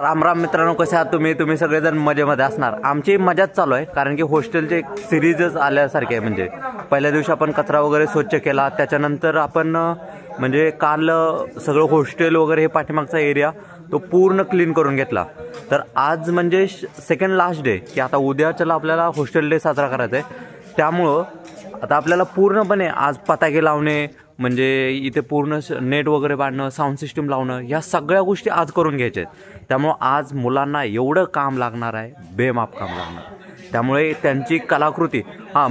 राम राम मित्रांनो, कसे आहात तुम्ही सगळेजण मजेमध्ये असणार। आमची मजाच चालू आहे कारण की हॉस्टेलचे एक सिरीजच आल्यासारखे आहे। म्हणजे पहिल्या दिवशी आपण कचरा वगैरे स्वच्छ केला, त्याच्यानंतर आपण म्हणजे काल सगळं हॉस्टेल वगैरे हे पाठीमागचा एरिया तो पूर्ण क्लीन करून घेतला। तर आज म्हणजे सेकंड लास्ट डे की आता उद्याच्याला आपल्याला हॉस्टेल डे साजरा करायचा आहे। त्यामुळं आता आपल्याला पूर्णपणे आज पताके लावणे, म्हणजे इथे पूर्ण नेट वगैरे बांधणं, साऊंड सिस्टीम लावणं, या सगळ्या गोष्टी आज करून घ्यायच्या आहेत। त्यामुळे आज मुलांना एवढं काम लागणार आहे, बेमाप काम लागणार। त्यामुळे त्यांची कलाकृती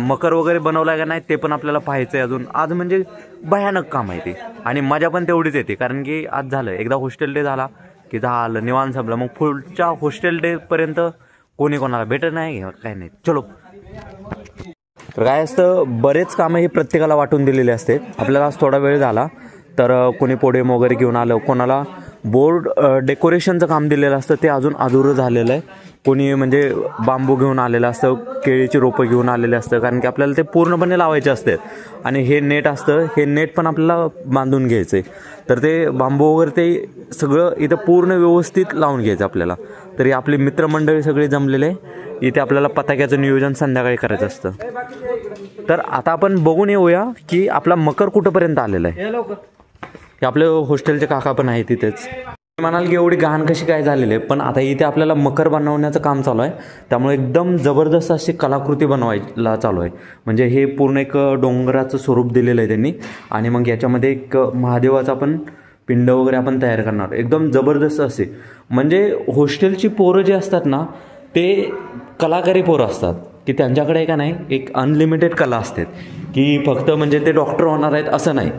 मकर वगैरे बनवला का नाही ते पण आपल्याला पाहायचं आहे अजून। आज म्हणजे भयानक काम आहे ते, आणि मजा पण तेवढीच येते कारण की आज झालं एकदा हॉस्टेल डे झाला की झालं निवांत संपलं। मग पुढच्या हॉस्टेल डे पर्यंत कोणी कोणाला भेटत नाही, काही नाही। चलो, तर काय असतं, बरेच कामं हे प्रत्येकाला वाटून दिलेले असते। आपल्याला आज थोडा वेळ झाला तर कोणी पोडियम वगैरे घेऊन आलं, कोणाला बोर्ड डेकोरेशनचं काम दिलेलं असतं ते अजून अधुरं झालेलं आहे, कोणी म्हणजे बांबू घेऊन आलेलं असतं, केळीची रोपं घेऊन आलेले असतं कारण की आपल्याला ते पूर्णपणे लावायचे असते। आणि हे नेट असतं, हे नेट पण आपल्याला बांधून घ्यायचं आहे। तर ते बांबू वगैरे ते सगळं इथं पूर्ण व्यवस्थित लावून घ्यायचं आपल्याला। तरी आपली मित्रमंडळी सगळे जमलेले आहे, इथे आपल्याला पताक्याचं नियोजन संध्याकाळी करायचं असतं। तर आता आपण बघून येऊया की आपला मकर कुठंपर्यंत आलेला आहे। हे आपले हॉस्टेलचे काका पण आहे तिथेच। म्हणाल की एवढी घाण कशी काय झालेली आहे, पण आता इथे आपल्याला मकर बनवण्याचं काम चालू आहे। त्यामुळे एकदम जबरदस्त अशी कलाकृती बनवायला चालू आहे। म्हणजे हे पूर्ण एक डोंगराचं स्वरूप दिलेलं आहे त्यांनी, आणि मग याच्यामध्ये एक महादेवाचा पण पिंड वगैरे आपण तयार करणार, एकदम जबरदस्त असे। म्हणजे हॉस्टेलची पोरं जे असतात ना, ते कलाकारी पोरं असतात की त्यांच्याकडे का नाही एक अनलिमिटेड कला असते, की फक्त म्हणजे ते डॉक्टर होणार आहेत असं नाही।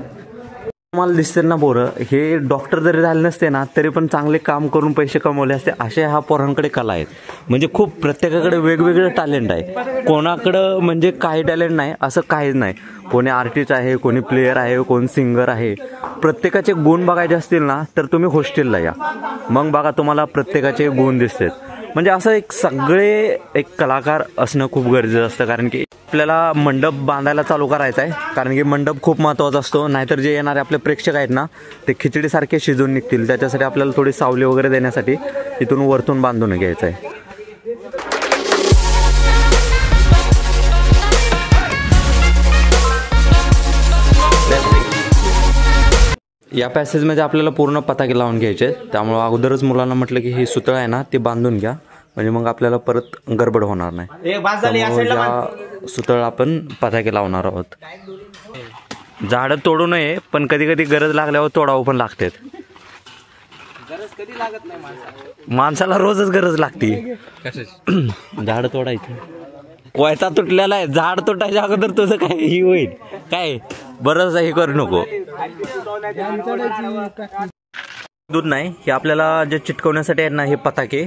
तुम्हाला दिसते ना, पोरं हे डॉक्टर जरी झाले नसते ना तरी पण चांगले काम करून पैसे कमवले असते, अशा ह्या पोरांकडे कला आहेत। म्हणजे खूप प्रत्येकाकडे वेगवेगळं टॅलेंट आहे, कोणाकडं म्हणजे काही टॅलेंट नाही असं काहीच नाही। कोणी आर्टिस्ट आहे, कोणी प्लेयर आहे, कोण सिंगर आहे। प्रत्येकाचे गुण बघायचे असतील ना तर तुम्ही हॉस्टेलला या, मग बघा तुम्हाला प्रत्येकाचे गुण दिसतात। म्हणजे असं एक सगळे एक कलाकार असणं खूप गरजेचं असतं, कारण की आपल्याला मंडप बांधायला चालू करायचा आहे, कारण की मंडप खूप महत्त्वाचा असतो। नाहीतर जे येणारे आपले प्रेक्षक आहेत ना ते खिचडीसारखे शिजून निघतील, त्याच्यासाठी आपल्याला थोडी सावली वगैरे देण्यासाठी इथून वरतून बांधून घ्यायचं आहे। या पॅसेजमध्ये आपल्याला पूर्ण पताके लावून घ्यायचे आहेत। त्यामुळं अगोदरच मुलांना म्हटलं की हे सुतळ आहे ना ते बांधून घ्या, म्हणजे मग आपल्याला परत गडबड होणार नाही। या सुतळ आपण पताके लावणार आहोत। झाडं तोडू नये, पण कधी कधी गरज लागल्यावर तोडावं पण लागते। माणसाला रोजच गरज लागते झाडं तोडायची। कोयता तुटलेला आहे, झाड तुटायच्या अगोदर तुझं काय ही होईल काय, बरंच हे करू नको। दूध नाही, हे आपल्याला जे चिटकवण्यासाठी आहेत ना हे पताके,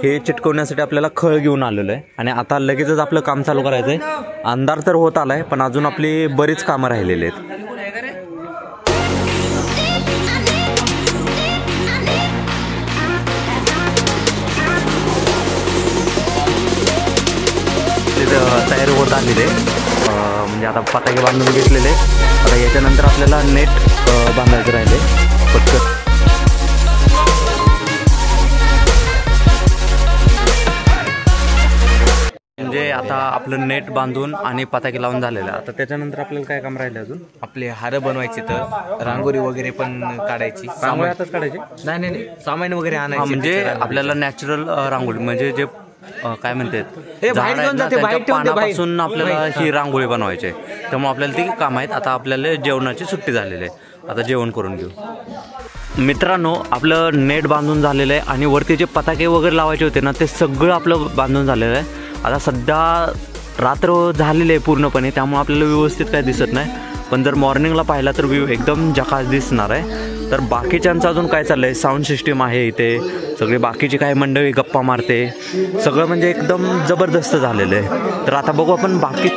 हे चिटकवण्यासाठी आपल्याला खळ घेऊन आलेलो आहे। आणि आता लगेचच आपलं काम चालू करायचं आहे। अंधार तर होत आलाय, पण अजून आपली बरीच कामं राहिलेली आहेत। तयार होत आलेले म्हणजे आता पताके बांधून घेतलेले। आता याच्यानंतर आपल्याला नेट बांधायचं राहिले पटकन। म्हणजे आता आपलं नेट बांधून आणि पताके लावून झालेलं आहे। आता त्याच्यानंतर आपल्याला काय काम राहिलं अजून, आपले हार बनवायचे, तर रांगोळी वगैरे पण काढायची। रांगोळी आताच काढायची नाही सामान वगैरे आणायचे। म्हणजे आपल्याला नॅचरल रांगोळी, म्हणजे जे काय म्हणतात पानापासून आपल्याला ही रांगोळी बनवायची आहे। त्यामुळे आपल्याला ती काम आहेत। आता आपल्याला जेवणाची सुट्टी झालेली आहे, आता जेवण करून घेऊ। मित्रांनो, आपलं नेट बांधून झालेलं आहे आणि वरती जे पताके वगैरे लावायचे होते ना ते सगळं आपलं बांधून झालेलं आहे। आता सध्या रात्र झालेली आहे पूर्णपणे, त्यामुळे आपल्याला व्यवस्थित काय दिसत नाही, पण जर मॉर्निंगला पाहिला तर व्ह्यू एकदम झकास दिसणार आहे। तर बाकीच्यांचं अजून काय चाललं आहे, साऊंड सिस्टीम आहे इथे, सगळे बाकीची काही मंडळी गप्पा मारते, सगळं म्हणजे एकदम जबरदस्त झालेलं आहे। तर आता बघू आपण बाकी